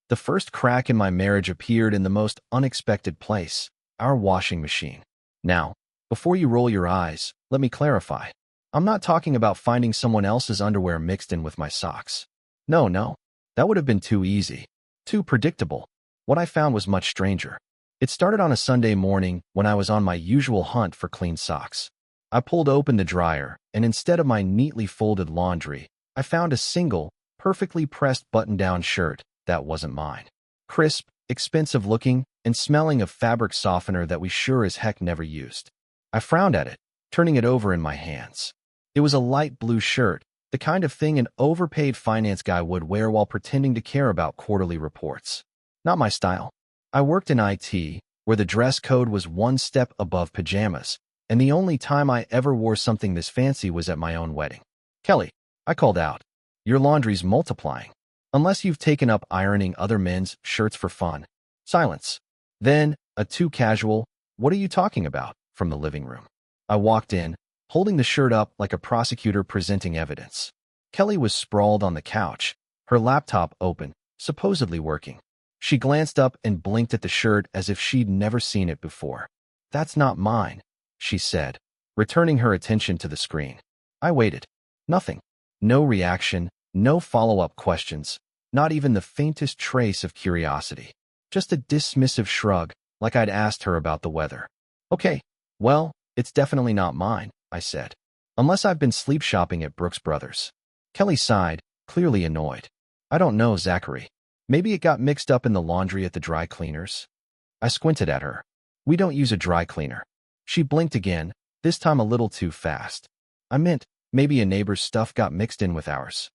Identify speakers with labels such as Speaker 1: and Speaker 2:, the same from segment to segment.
Speaker 1: The first crack in my marriage appeared in the most unexpected place, our washing machine. Now, before you roll your eyes, let me clarify. I'm not talking about finding someone else's underwear mixed in with my socks. No, no. That would have been too easy. Too predictable. What I found was much stranger. It started on a Sunday morning when I was on my usual hunt for clean socks. I pulled open the dryer, and instead of my neatly folded laundry, I found a single, perfectly pressed button-down shirt that wasn't mine. Crisp, expensive-looking, and smelling of fabric softener that we sure as heck never used. I frowned at it, turning it over in my hands. It was a light blue shirt, the kind of thing an overpaid finance guy would wear while pretending to care about quarterly reports. Not my style. I worked in IT, where the dress code was one step above pajamas, and the only time I ever wore something this fancy was at my own wedding. Kelly, I called out, your laundry's multiplying. Unless you've taken up ironing other men's shirts for fun. Silence. Then, a too casual, what are you talking about, from the living room. I walked in, holding the shirt up like a prosecutor presenting evidence. Kelly was sprawled on the couch, her laptop open, supposedly working. She glanced up and blinked at the shirt as if she'd never seen it before. That's not mine, she said, returning her attention to the screen. I waited. Nothing. No reaction, no follow-up questions, not even the faintest trace of curiosity. Just a dismissive shrug, like I'd asked her about the weather. Okay, well, it's definitely not mine, I said. Unless I've been sleep shopping at Brooks Brothers. Kelly sighed, clearly annoyed. I don't know, Zachary. Maybe it got mixed up in the laundry at the dry cleaners. I squinted at her. We don't use a dry cleaner. She blinked again, this time a little too fast. I meant, maybe a neighbor's stuff got mixed in with ours.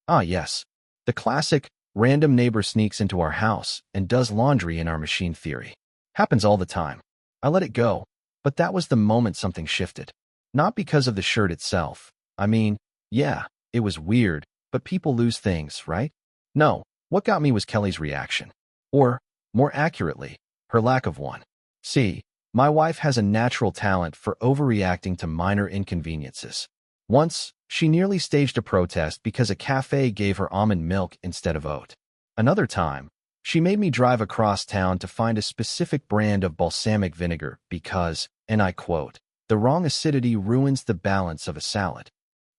Speaker 1: Ah, yes. The classic, random neighbor sneaks into our house and does laundry in our machine theory. Happens all the time. I let it go, but that was the moment something shifted. Not because of the shirt itself. I mean, yeah, it was weird, but people lose things, right? No, what got me was Kelly's reaction. Or, more accurately, her lack of one. See, my wife has a natural talent for overreacting to minor inconveniences. Once, she nearly staged a protest because a cafe gave her almond milk instead of oat. Another time, she made me drive across town to find a specific brand of balsamic vinegar because, and I quote, the wrong acidity ruins the balance of a salad.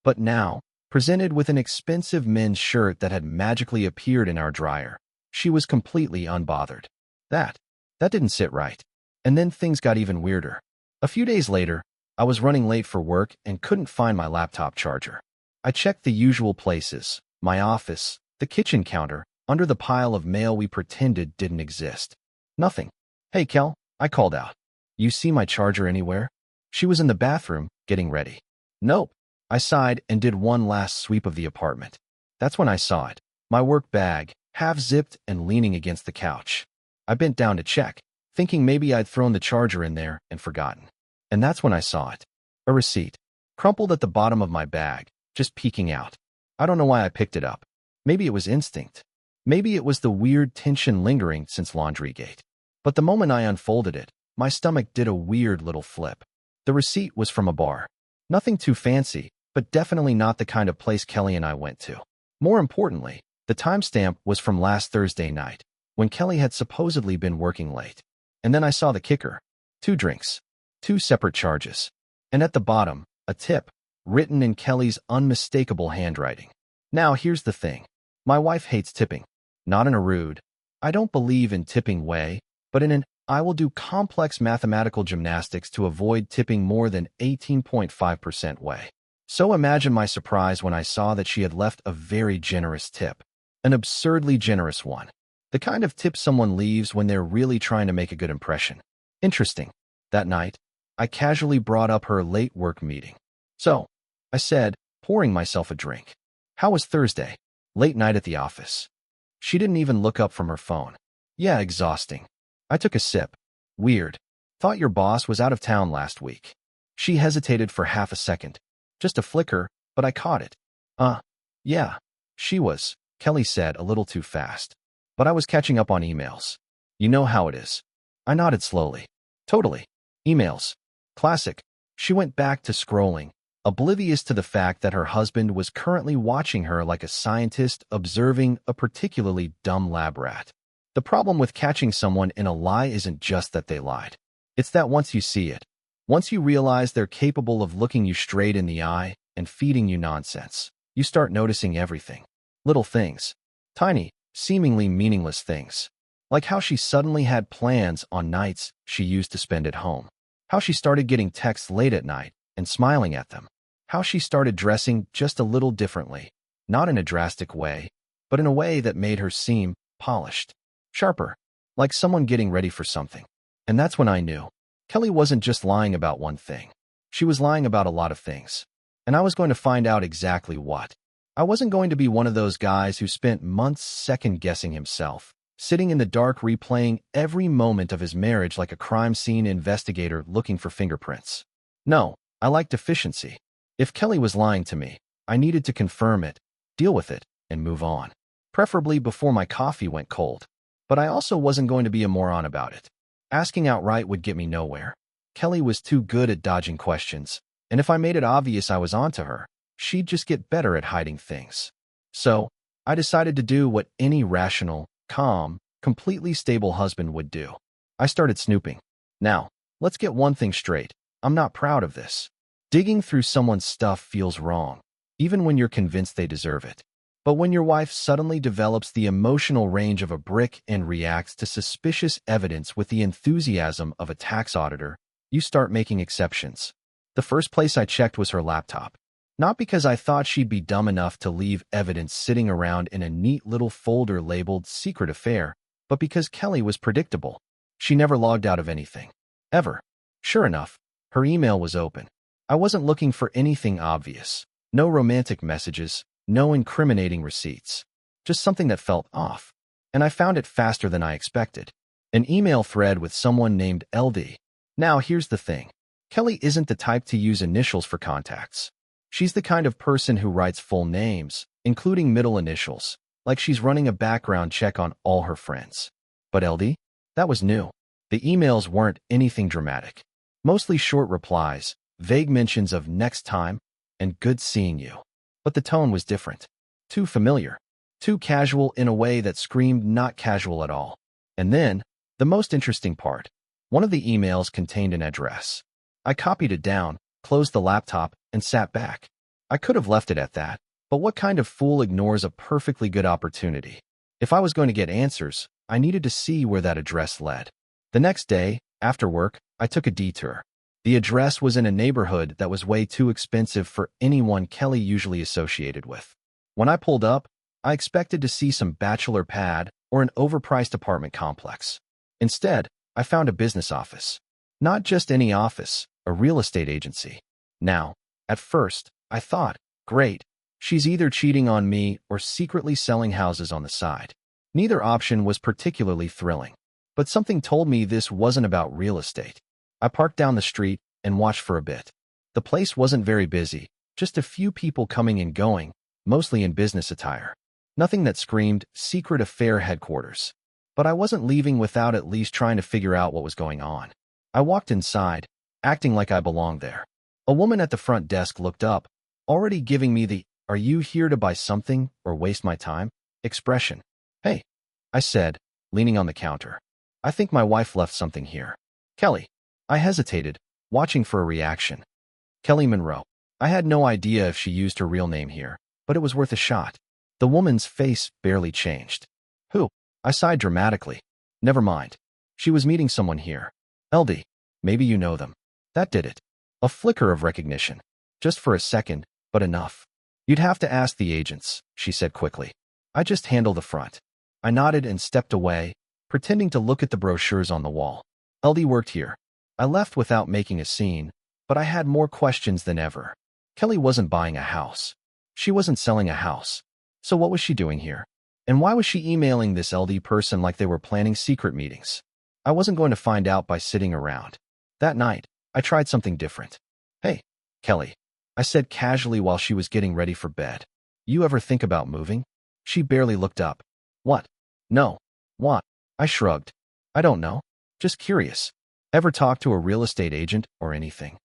Speaker 1: But now, presented with an expensive men's shirt that had magically appeared in our dryer, she was completely unbothered. That didn't sit right. And then things got even weirder. A few days later, I was running late for work and couldn't find my laptop charger. I checked the usual places, my office, the kitchen counter, under the pile of mail we pretended didn't exist. Nothing. Hey, Kel, I called out. You see my charger anywhere? She was in the bathroom, getting ready. Nope. I sighed and did one last sweep of the apartment. That's when I saw it. My work bag, half-zipped and leaning against the couch. I bent down to check, thinking maybe I'd thrown the charger in there and forgotten. And that's when I saw it. A receipt, crumpled at the bottom of my bag, just peeking out. I don't know why I picked it up. Maybe it was instinct. Maybe it was the weird tension lingering since Laundrygate. But the moment I unfolded it, my stomach did a weird little flip. The receipt was from a bar. Nothing too fancy, but definitely not the kind of place Kelly and I went to. More importantly, the timestamp was from last Thursday night, when Kelly had supposedly been working late. And then I saw the kicker. 2 drinks. 2 separate charges. And at the bottom, a tip, written in Kelly's unmistakable handwriting. Now here's the thing. My wife hates tipping. Not in a rude, I don't believe in tipping way, but in an I will do complex mathematical gymnastics to avoid tipping more than 18.5% way. So imagine my surprise when I saw that she had left a very generous tip. An absurdly generous one. The kind of tip someone leaves when they're really trying to make a good impression. Interesting. That night, I casually brought up her late work meeting. So, I said, pouring myself a drink. How was Thursday? Late night at the office. She didn't even look up from her phone. Yeah, exhausting. I took a sip. Weird. Thought your boss was out of town last week. She hesitated for half a second. Just a flicker, but I caught it. Yeah, she was, Kelly said a little too fast. But I was catching up on emails. You know how it is. I nodded slowly. Totally. Emails. Classic. She went back to scrolling, oblivious to the fact that her husband was currently watching her like a scientist observing a particularly dumb lab rat. The problem with catching someone in a lie isn't just that they lied. It's that once you see it, once you realize they're capable of looking you straight in the eye and feeding you nonsense, you start noticing everything. Little things. Tiny, seemingly meaningless things. Like how she suddenly had plans on nights she used to spend at home. How she started getting texts late at night and smiling at them. How she started dressing just a little differently, not in a drastic way, but in a way that made her seem polished, sharper, like someone getting ready for something. And that's when I knew. Kelly wasn't just lying about one thing. She was lying about a lot of things. And I was going to find out exactly what. I wasn't going to be one of those guys who spent months second-guessing himself, sitting in the dark replaying every moment of his marriage like a crime scene investigator looking for fingerprints. No, I liked efficiency. If Kelly was lying to me, I needed to confirm it, deal with it, and move on. Preferably before my coffee went cold. But I also wasn't going to be a moron about it. Asking outright would get me nowhere. Kelly was too good at dodging questions, and if I made it obvious I was onto her, she'd just get better at hiding things. So, I decided to do what any rational, calm, completely stable husband would do. I started snooping. Now, let's get one thing straight. I'm not proud of this. Digging through someone's stuff feels wrong, even when you're convinced they deserve it. But when your wife suddenly develops the emotional range of a brick and reacts to suspicious evidence with the enthusiasm of a tax auditor, you start making exceptions. The first place I checked was her laptop. Not because I thought she'd be dumb enough to leave evidence sitting around in a neat little folder labeled Secret Affair, but because Kelly was predictable. She never logged out of anything. Ever. Sure enough, her email was open. I wasn't looking for anything obvious. No romantic messages, no incriminating receipts. Just something that felt off. And I found it faster than I expected. An email thread with someone named LD. Now here's the thing. Kelly isn't the type to use initials for contacts. She's the kind of person who writes full names, including middle initials, like she's running a background check on all her friends. But LD? That was new. The emails weren't anything dramatic. Mostly short replies, vague mentions of next time, and good seeing you. But the tone was different. Too familiar. Too casual in a way that screamed not casual at all. And then, the most interesting part. One of the emails contained an address. I copied it down, closed the laptop, and sat back. I could have left it at that, but what kind of fool ignores a perfectly good opportunity? If I was going to get answers, I needed to see where that address led. The next day, after work, I took a detour. The address was in a neighborhood that was way too expensive for anyone Kelly usually associated with. When I pulled up, I expected to see some bachelor pad or an overpriced apartment complex. Instead, I found a business office. Not just any office, a real estate agency. Now, at first, I thought, great, she's either cheating on me or secretly selling houses on the side. Neither option was particularly thrilling. But something told me this wasn't about real estate. I parked down the street and watched for a bit. The place wasn't very busy, just a few people coming and going, mostly in business attire. Nothing that screamed Secret Affair headquarters. But I wasn't leaving without at least trying to figure out what was going on. I walked inside, acting like I belonged there. A woman at the front desk looked up, already giving me the, "Are you here to buy something or waste my time?" expression. "Hey," I said, leaning on the counter. "I think my wife left something here." "Kelly." I hesitated, watching for a reaction. "Kelly Monroe." I had no idea if she used her real name here, but it was worth a shot. The woman's face barely changed. "Who?" I sighed dramatically. "Never mind. She was meeting someone here. LD. Maybe you know them." That did it. A flicker of recognition. Just for a second, but enough. "You'd have to ask the agents," she said quickly. "I just handle the front." I nodded and stepped away, pretending to look at the brochures on the wall. LD worked here. I left without making a scene, but I had more questions than ever. Kelly wasn't buying a house. She wasn't selling a house. So what was she doing here? And why was she emailing this LD person like they were planning secret meetings? I wasn't going to find out by sitting around. That night, I tried something different. "Hey, Kelly," I said casually while she was getting ready for bed. "You ever think about moving?" She barely looked up. "What? No. What?" I shrugged. "I don't know. Just curious. Ever talk to a real estate agent or anything?"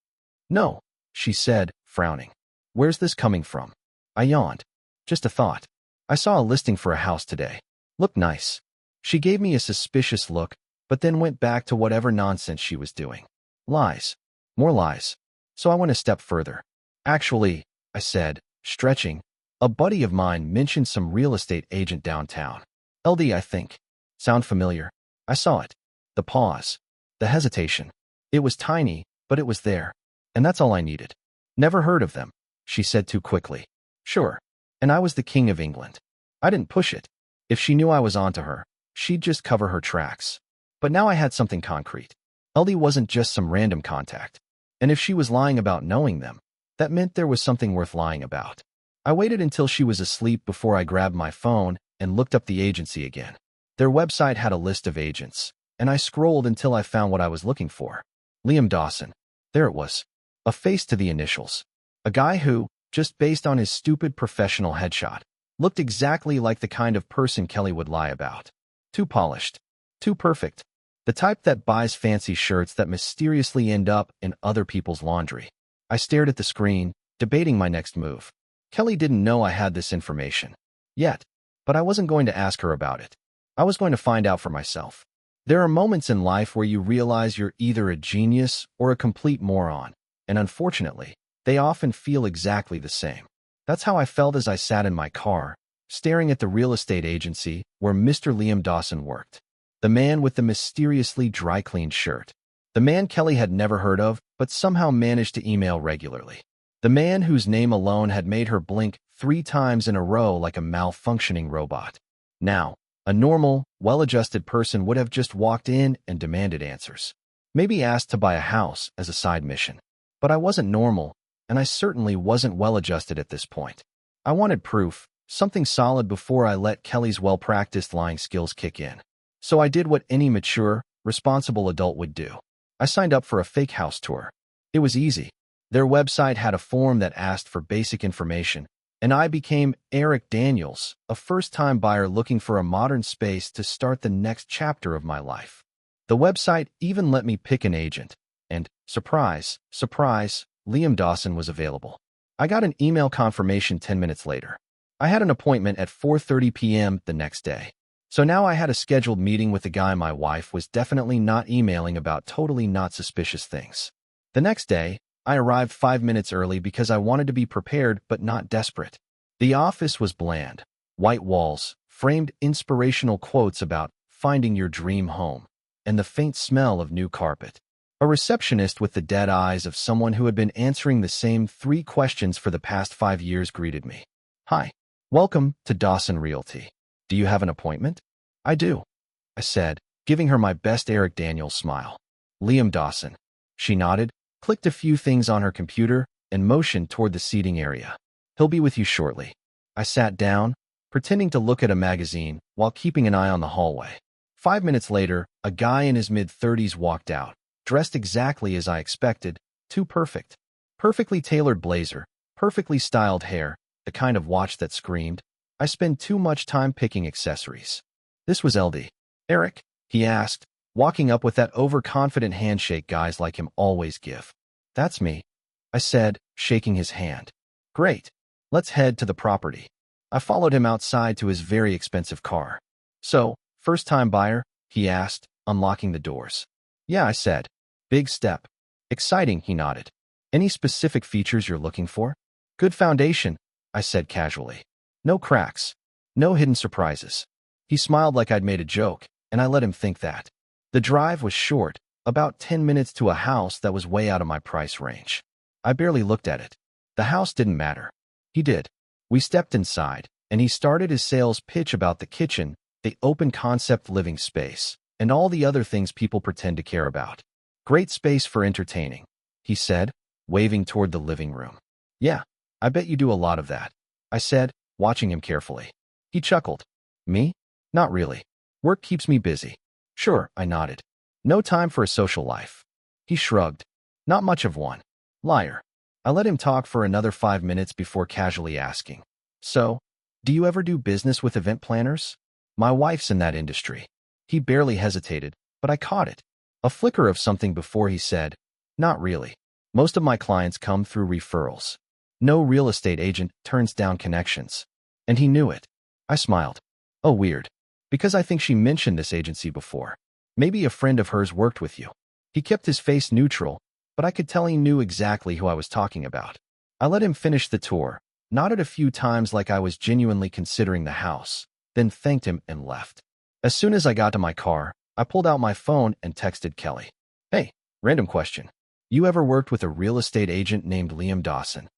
Speaker 1: "No," she said, frowning. "Where's this coming from?" I yawned. "Just a thought. I saw a listing for a house today. Looked nice." She gave me a suspicious look, but then went back to whatever nonsense she was doing. Lies. More lies. So I went a step further. Actually, I said, stretching, a buddy of mine mentioned some real estate agent downtown. LD, I think. Sound familiar? I saw it. The pause. The hesitation. It was tiny, but it was there. And that's all I needed. Never heard of them, she said too quickly. Sure. And I was the king of England. I didn't push it. If she knew I was onto her, she'd just cover her tracks. But now I had something concrete. LD wasn't just some random contact. And if she was lying about knowing them, that meant there was something worth lying about. I waited until she was asleep before I grabbed my phone and looked up the agency again. Their website had a list of agents, and I scrolled until I found what I was looking for. Liam Dawson. There it was. A face to the initials. A guy who, just based on his stupid professional headshot, looked exactly like the kind of person Kelly would lie about. Too polished. Too perfect. The type that buys fancy shirts that mysteriously end up in other people's laundry. I stared at the screen, debating my next move. Kelly didn't know I had this information. Yet. But I wasn't going to ask her about it. I was going to find out for myself. There are moments in life where you realize you're either a genius or a complete moron, and unfortunately, they often feel exactly the same. That's how I felt as I sat in my car, staring at the real estate agency where Mr. Liam Dawson worked. The man with the mysteriously dry-cleaned shirt. The man Kelly had never heard of, but somehow managed to email regularly. The man whose name alone had made her blink 3 times in a row like a malfunctioning robot. Now, a normal, well-adjusted person would have just walked in and demanded answers. Maybe asked to buy a house as a side mission. But I wasn't normal, and I certainly wasn't well-adjusted at this point. I wanted proof, something solid before I let Kelly's well-practiced lying skills kick in. So I did what any mature, responsible adult would do. I signed up for a fake house tour. It was easy. Their website had a form that asked for basic information, and I became Eric Daniels, a first-time buyer looking for a modern space to start the next chapter of my life. The website even let me pick an agent, and, surprise, surprise, Liam Dawson was available. I got an email confirmation 10 minutes later. I had an appointment at 4:30 p.m. the next day. So now I had a scheduled meeting with the guy my wife was definitely not emailing about totally not suspicious things. The next day, I arrived 5 minutes early because I wanted to be prepared but not desperate. The office was bland. White walls, framed inspirational quotes about finding your dream home, and the faint smell of new carpet. A receptionist with the dead eyes of someone who had been answering the same 3 questions for the past 5 years greeted me. Hi. Welcome to Dawson Realty. Do you have an appointment? I do, I said, giving her my best Eric Daniels smile. Liam Dawson. She nodded, clicked a few things on her computer, and motioned toward the seating area. He'll be with you shortly. I sat down, pretending to look at a magazine while keeping an eye on the hallway. 5 minutes later, a guy in his mid-30s walked out, dressed exactly as I expected, too perfect. Perfectly tailored blazer, perfectly styled hair, the kind of watch that screamed, I spend too much time picking accessories. This was LD. Eric, he asked, walking up with that overconfident handshake guys like him always give. That's me, I said, shaking his hand. Great. Let's head to the property. I followed him outside to his very expensive car. So, first-time buyer? He asked, unlocking the doors. Yeah, I said. Big step. Exciting, he nodded. Any specific features you're looking for? Good foundation, I said casually. No cracks. No hidden surprises. He smiled like I'd made a joke, and I let him think that. The drive was short, about 10 minutes to a house that was way out of my price range. I barely looked at it. The house didn't matter. He did. We stepped inside, and he started his sales pitch about the kitchen, the open-concept living space, and all the other things people pretend to care about. Great space for entertaining, he said, waving toward the living room. Yeah, I bet you do a lot of that, I said, watching him carefully. He chuckled. Me? Not really. Work keeps me busy. Sure, I nodded. No time for a social life. He shrugged. Not much of one. Liar. I let him talk for another 5 minutes before casually asking. So, do you ever do business with event planners? My wife's in that industry. He barely hesitated, but I caught it. A flicker of something before he said, not really. Most of my clients come through referrals. No real estate agent turns down connections. And he knew it. I smiled. Oh, weird. Because I think she mentioned this agency before. Maybe a friend of hers worked with you. He kept his face neutral, but I could tell he knew exactly who I was talking about. I let him finish the tour, nodded a few times like I was genuinely considering the house, then thanked him and left. As soon as I got to my car, I pulled out my phone and texted Kelly. Hey, random question. You ever worked with a real estate agent named Liam Dawson?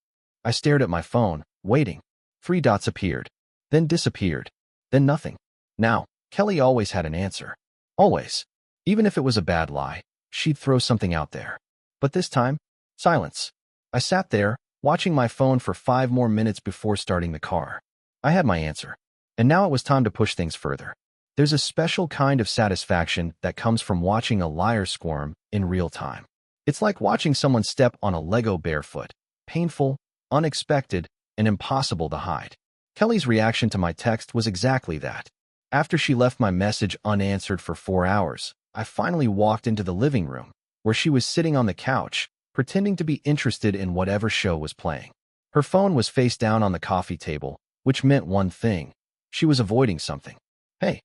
Speaker 1: I stared at my phone, waiting. 3 dots appeared, then disappeared, then nothing. Now, Kelly always had an answer. Always. Even if it was a bad lie, she'd throw something out there. But this time, silence. I sat there, watching my phone for 5 more minutes before starting the car. I had my answer. And now it was time to push things further. There's a special kind of satisfaction that comes from watching a liar squirm in real time. It's like watching someone step on a Lego barefoot. Painful, unexpected, and impossible to hide. Kelly's reaction to my text was exactly that. After she left my message unanswered for 4 hours, I finally walked into the living room, where she was sitting on the couch, pretending to be interested in whatever show was playing. Her phone was face down on the coffee table, which meant one thing. She was avoiding something. Hey,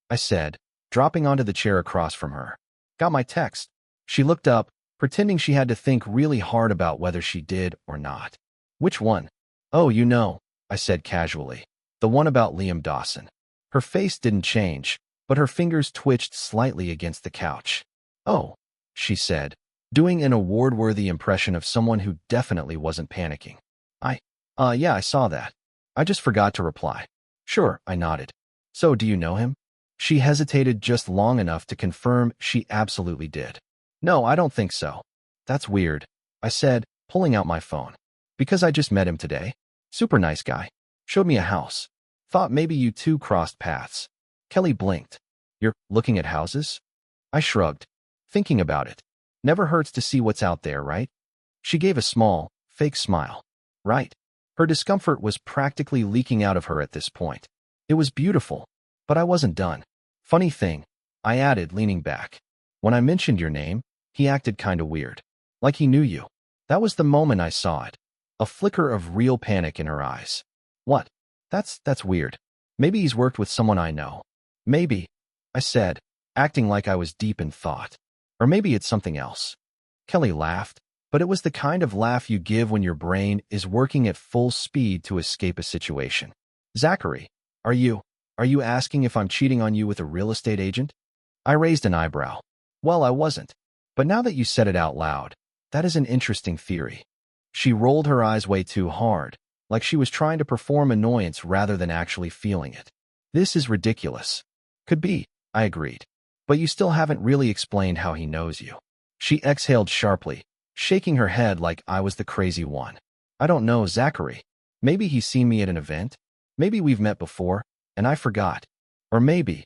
Speaker 1: I said, dropping onto the chair across from her. Got my text. She looked up, pretending she had to think really hard about whether she did or not. Which one? Oh, you know, I said casually. The one about Liam Dawson. Her face didn't change, but her fingers twitched slightly against the couch. Oh, she said, doing an award-worthy impression of someone who definitely wasn't panicking. Yeah, I saw that. I just forgot to reply. Sure, I nodded. So, do you know him? She hesitated just long enough to confirm she absolutely did. No, I don't think so. That's weird, I said, pulling out my phone. Because I just met him today. Super nice guy. Showed me a house. Thought maybe you two crossed paths. Kelly blinked. You're looking at houses? I shrugged. Thinking about it. Never hurts to see what's out there, right? She gave a small, fake smile. Right. Her discomfort was practically leaking out of her at this point. It was beautiful, but I wasn't done. Funny thing, I added, leaning back. When I mentioned your name, he acted kinda weird. Like he knew you. That was the moment I saw it. A flicker of real panic in her eyes. What? That's weird. Maybe he's worked with someone I know. Maybe, I said, acting like I was deep in thought. Or maybe it's something else. Kelly laughed, but it was the kind of laugh you give when your brain is working at full speed to escape a situation. Zachary, are you asking if I'm cheating on you with a real estate agent? I raised an eyebrow. Well, I wasn't. But now that you said it out loud, that is an interesting theory. She rolled her eyes way too hard, like she was trying to perform annoyance rather than actually feeling it. This is ridiculous. Could be, I agreed. But you still haven't really explained how he knows you. She exhaled sharply, shaking her head like I was the crazy one. I don't know, Zachary. Maybe he's seen me at an event. Maybe we've met before, and I forgot. Or maybe,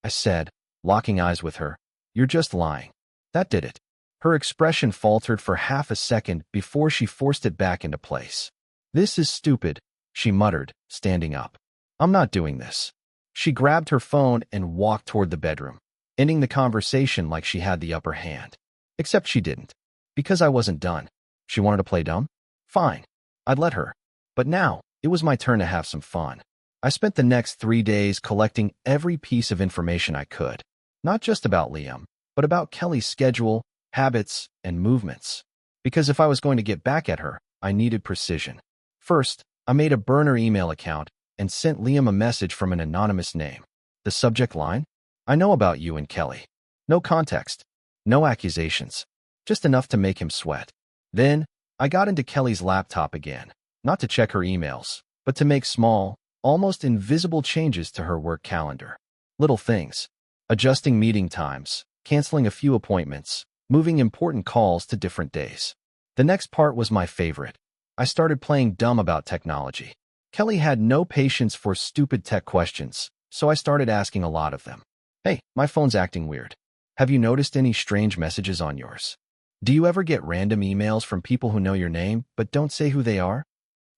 Speaker 1: I said, locking eyes with her, you're just lying. That did it. Her expression faltered for half a second before she forced it back into place. This is stupid, she muttered, standing up. I'm not doing this. She grabbed her phone and walked toward the bedroom, ending the conversation like she had the upper hand. Except she didn't. Because I wasn't done. She wanted to play dumb? Fine. I'd let her. But now, it was my turn to have some fun. I spent the next 3 days collecting every piece of information I could. Not just about Liam, but about Kelly's schedule, habits, and movements. Because if I was going to get back at her, I needed precision. First, I made a burner email account and sent Liam a message from an anonymous name. The subject line? I know about you and Kelly. No context. No accusations. Just enough to make him sweat. Then, I got into Kelly's laptop again, not to check her emails, but to make small, almost invisible changes to her work calendar. Little things. Adjusting meeting times, canceling a few appointments, moving important calls to different days. The next part was my favorite. I started playing dumb about technology. Kelly had no patience for stupid tech questions, so I started asking a lot of them. Hey, my phone's acting weird. Have you noticed any strange messages on yours? Do you ever get random emails from people who know your name but don't say who they are?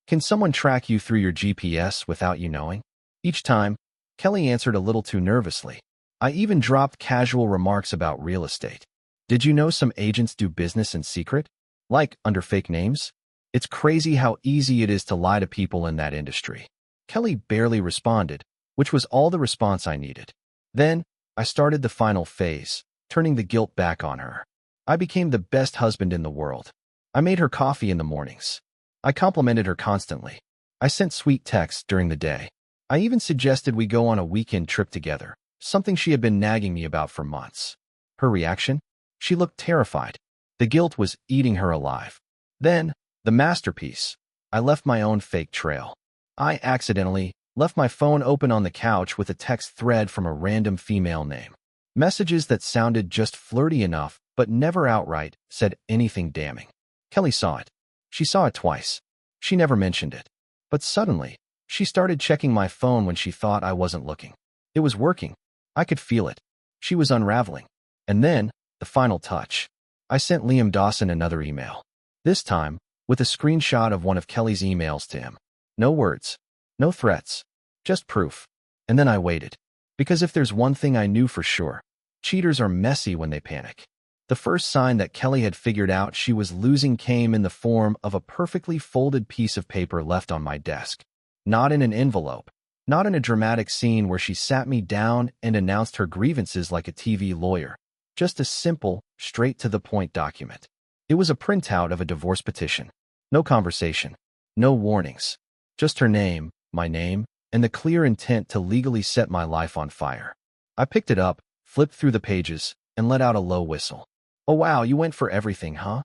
Speaker 1: Can someone track you through your GPS without you knowing? Each time, Kelly answered a little too nervously. I even dropped casual remarks about real estate. Did you know some agents do business in secret? Like, under fake names? It's crazy how easy it is to lie to people in that industry. Kelly barely responded, which was all the response I needed. Then, I started the final phase, turning the guilt back on her. I became the best husband in the world. I made her coffee in the mornings. I complimented her constantly. I sent sweet texts during the day. I even suggested we go on a weekend trip together, something she had been nagging me about for months. Her reaction? She looked terrified. The guilt was eating her alive. Then, the masterpiece. I left my own fake trail. I accidentally left my phone open on the couch with a text thread from a random female name. Messages that sounded just flirty enough, but never outright said anything damning. Kelly saw it. She saw it twice. She never mentioned it. But suddenly, she started checking my phone when she thought I wasn't looking. It was working. I could feel it. She was unraveling. And then, the final touch. I sent Liam Dawson another email. This time, with a screenshot of one of Kelly's emails to him. No words. No threats. Just proof. And then I waited. Because if there's one thing I knew for sure, cheaters are messy when they panic. The first sign that Kelly had figured out she was losing came in the form of a perfectly folded piece of paper left on my desk. Not in an envelope. Not in a dramatic scene where she sat me down and announced her grievances like a TV lawyer. Just a simple, straight-to-the-point document. It was a printout of a divorce petition. No conversation. No warnings. Just her name, my name, and the clear intent to legally set my life on fire. I picked it up, flipped through the pages, and let out a low whistle. "Oh wow, you went for everything, huh?"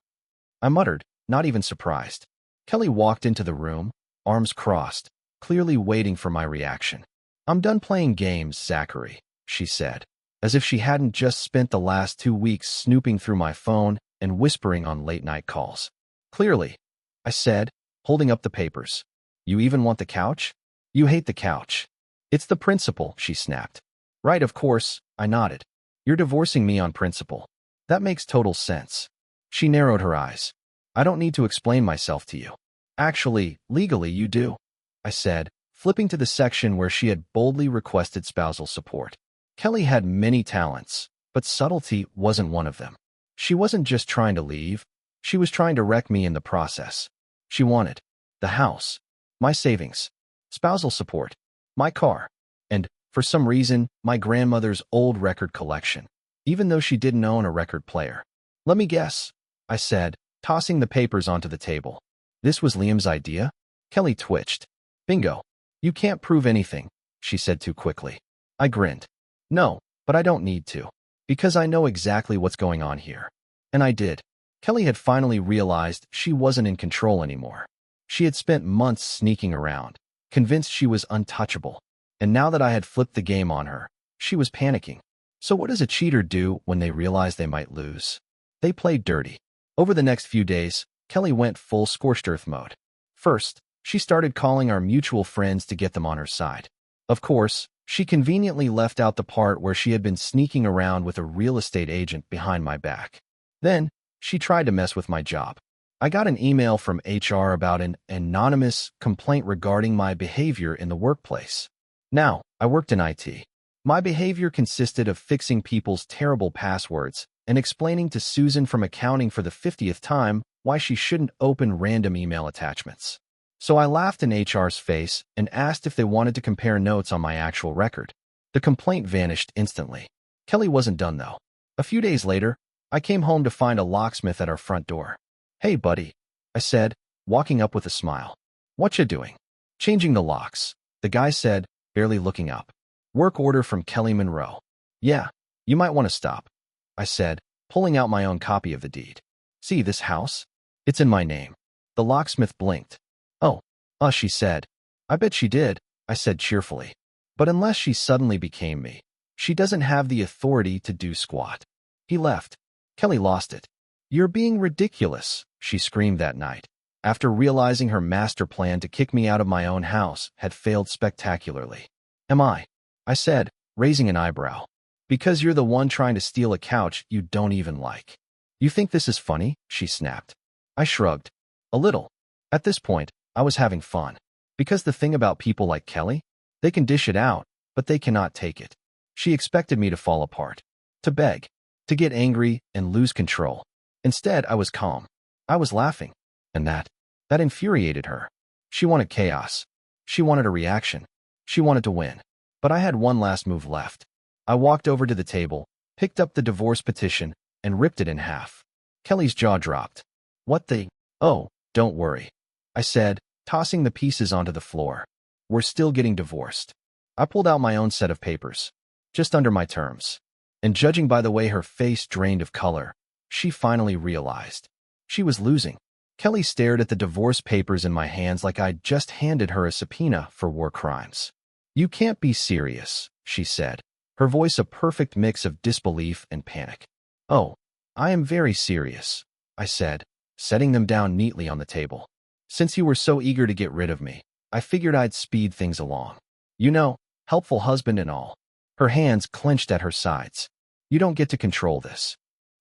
Speaker 1: I muttered, not even surprised. Kelly walked into the room, arms crossed, clearly waiting for my reaction. "I'm done playing games, Zachary," she said, as if she hadn't just spent the last 2 weeks snooping through my phone and whispering on late-night calls. "Clearly," I said, holding up the papers. "You even want the couch? You hate the couch." "It's the principle," she snapped. "Right, of course," I nodded. "You're divorcing me on principle. That makes total sense." She narrowed her eyes. "I don't need to explain myself to you." "Actually, legally you do," I said, flipping to the section where she had boldly requested spousal support. Kelly had many talents, but subtlety wasn't one of them. She wasn't just trying to leave. She was trying to wreck me in the process. She wanted the house, my savings, spousal support, my car, and, for some reason, my grandmother's old record collection, even though she didn't own a record player. "Let me guess," I said, tossing the papers onto the table. "This was Liam's idea?" Kelly twitched. "Bingo. You can't prove anything," she said too quickly. I grinned. "No, but I don't need to. Because I know exactly what's going on here." And I did. Kelly had finally realized she wasn't in control anymore. She had spent months sneaking around, convinced she was untouchable. And now that I had flipped the game on her, she was panicking. So what does a cheater do when they realize they might lose? They play dirty. Over the next few days, Kelly went full scorched earth mode. First, she started calling our mutual friends to get them on her side. Of course, she conveniently left out the part where she had been sneaking around with a real estate agent behind my back. Then, she tried to mess with my job. I got an email from HR about an anonymous complaint regarding my behavior in the workplace. Now, I worked in IT. My behavior consisted of fixing people's terrible passwords and explaining to Susan from accounting for the 50th time why she shouldn't open random email attachments. So I laughed in HR's face and asked if they wanted to compare notes on my actual record. The complaint vanished instantly. Kelly wasn't done, though. A few days later, I came home to find a locksmith at our front door. "Hey, buddy," I said, walking up with a smile. "What you doing?" "Changing the locks," the guy said, barely looking up. "Work order from Kelly Monroe." "Yeah, you might want to stop," I said, pulling out my own copy of the deed. "See this house? It's in my name." The locksmith blinked. "Oh, she said. "I bet she did," I said cheerfully. "But unless she suddenly became me, she doesn't have the authority to do squat." He left. Kelly lost it. "You're being ridiculous," she screamed that night, after realizing her master plan to kick me out of my own house had failed spectacularly. "Am I?" I said, raising an eyebrow. "Because you're the one trying to steal a couch you don't even like." "You think this is funny?" she snapped. I shrugged. A little. At this point, I was having fun. Because the thing about people like Kelly, they can dish it out, but they cannot take it. She expected me to fall apart, to beg, to get angry and lose control. Instead, I was calm. I was laughing. And that infuriated her. She wanted chaos. She wanted a reaction. She wanted to win. But I had one last move left. I walked over to the table, picked up the divorce petition, and ripped it in half. Kelly's jaw dropped. What the? Oh, don't worry, I said, tossing the pieces onto the floor. We're still getting divorced. I pulled out my own set of papers, just under my terms. And judging by the way her face drained of color, she finally realized. She was losing. Kelly stared at the divorce papers in my hands like I'd just handed her a subpoena for war crimes. You can't be serious, she said, her voice a perfect mix of disbelief and panic. Oh, I am very serious, I said, setting them down neatly on the table. Since you were so eager to get rid of me, I figured I'd speed things along. You know, helpful husband and all. Her hands clenched at her sides. You don't get to control this.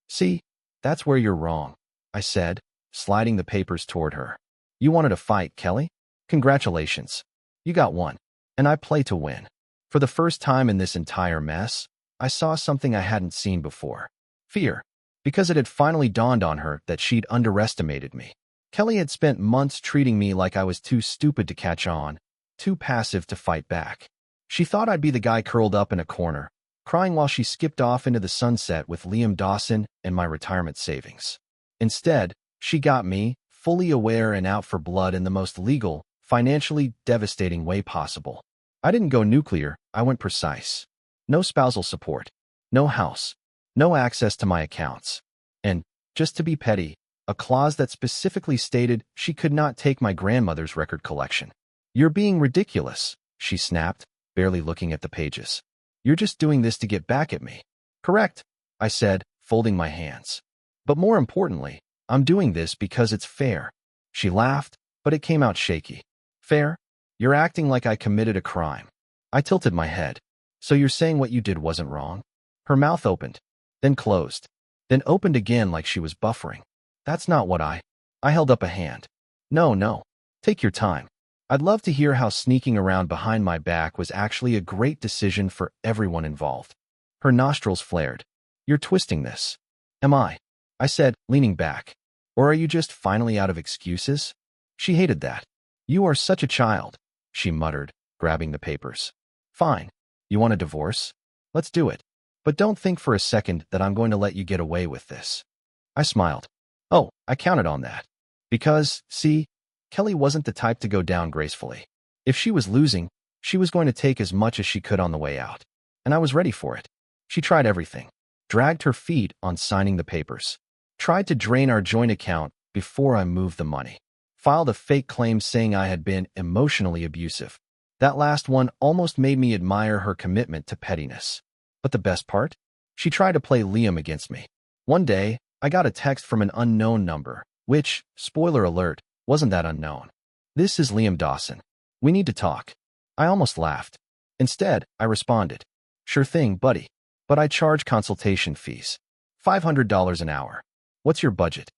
Speaker 1: See, that's where you're wrong, I said, sliding the papers toward her. You wanted a fight, Kelly? Congratulations. You got one. And I play to win. For the first time in this entire mess, I saw something I hadn't seen before. Fear. Because it had finally dawned on her that she'd underestimated me. Kelly had spent months treating me like I was too stupid to catch on, too passive to fight back. She thought I'd be the guy curled up in a corner, crying while she skipped off into the sunset with Liam Dawson and my retirement savings. Instead, she got me, fully aware and out for blood in the most legal, financially devastating way possible. I didn't go nuclear, I went precise. No spousal support, no house, no access to my accounts. And, just to be petty, a clause that specifically stated she could not take my grandmother's record collection. You're being ridiculous, she snapped, barely looking at the pages. You're just doing this to get back at me. Correct, I said, folding my hands. But more importantly, I'm doing this because it's fair. She laughed, but it came out shaky. Fair? You're acting like I committed a crime. I tilted my head. So you're saying what you did wasn't wrong? Her mouth opened, then closed, then opened again like she was buffering. That's not what I held up a hand. No. Take your time. I'd love to hear how sneaking around behind my back was actually a great decision for everyone involved. Her nostrils flared. You're twisting this. Am I said, leaning back. Or are you just finally out of excuses? She hated that. You are such a child, she muttered, grabbing the papers. Fine. You want a divorce? Let's do it. But don't think for a second that I'm going to let you get away with this. I smiled. Oh, I counted on that. Because, see, Kelly wasn't the type to go down gracefully. If she was losing, she was going to take as much as she could on the way out. And I was ready for it. She tried everything. Dragged her feet on signing the papers. Tried to drain our joint account before I moved the money. Filed a fake claim saying I had been emotionally abusive. That last one almost made me admire her commitment to pettiness. But the best part? She tried to play Liam against me. One day, I got a text from an unknown number, which, spoiler alert, wasn't that unknown. This is Liam Dawson. We need to talk. I almost laughed. Instead, I responded. Sure thing, buddy. But I charge consultation fees. $500 an hour. What's your budget?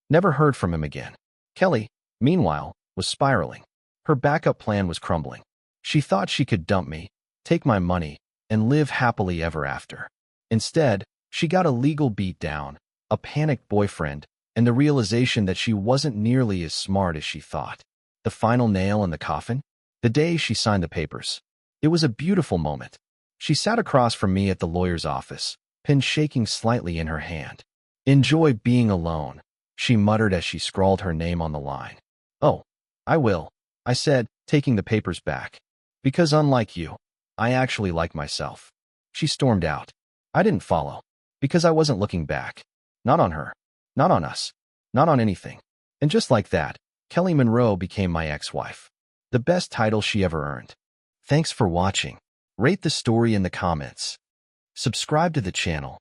Speaker 1: Never heard from him again. Kelly, meanwhile, was spiraling. Her backup plan was crumbling. She thought she could dump me, take my money, and live happily ever after. Instead, she got a legal beatdown, a panicked boyfriend, and the realization that she wasn't nearly as smart as she thought. The final nail in the coffin? The day she signed the papers. It was a beautiful moment. She sat across from me at the lawyer's office, pen shaking slightly in her hand. Enjoy being alone, she muttered as she scrawled her name on the line. Oh, I will, I said, taking the papers back. Because unlike you, I actually like myself. She stormed out. I didn't follow. Because I wasn't looking back. Not on her. Not on us. Not on anything. And just like that, Kelly Monroe became my ex-wife. The best title she ever earned. Thanks for watching. Rate the story in the comments. Subscribe to the channel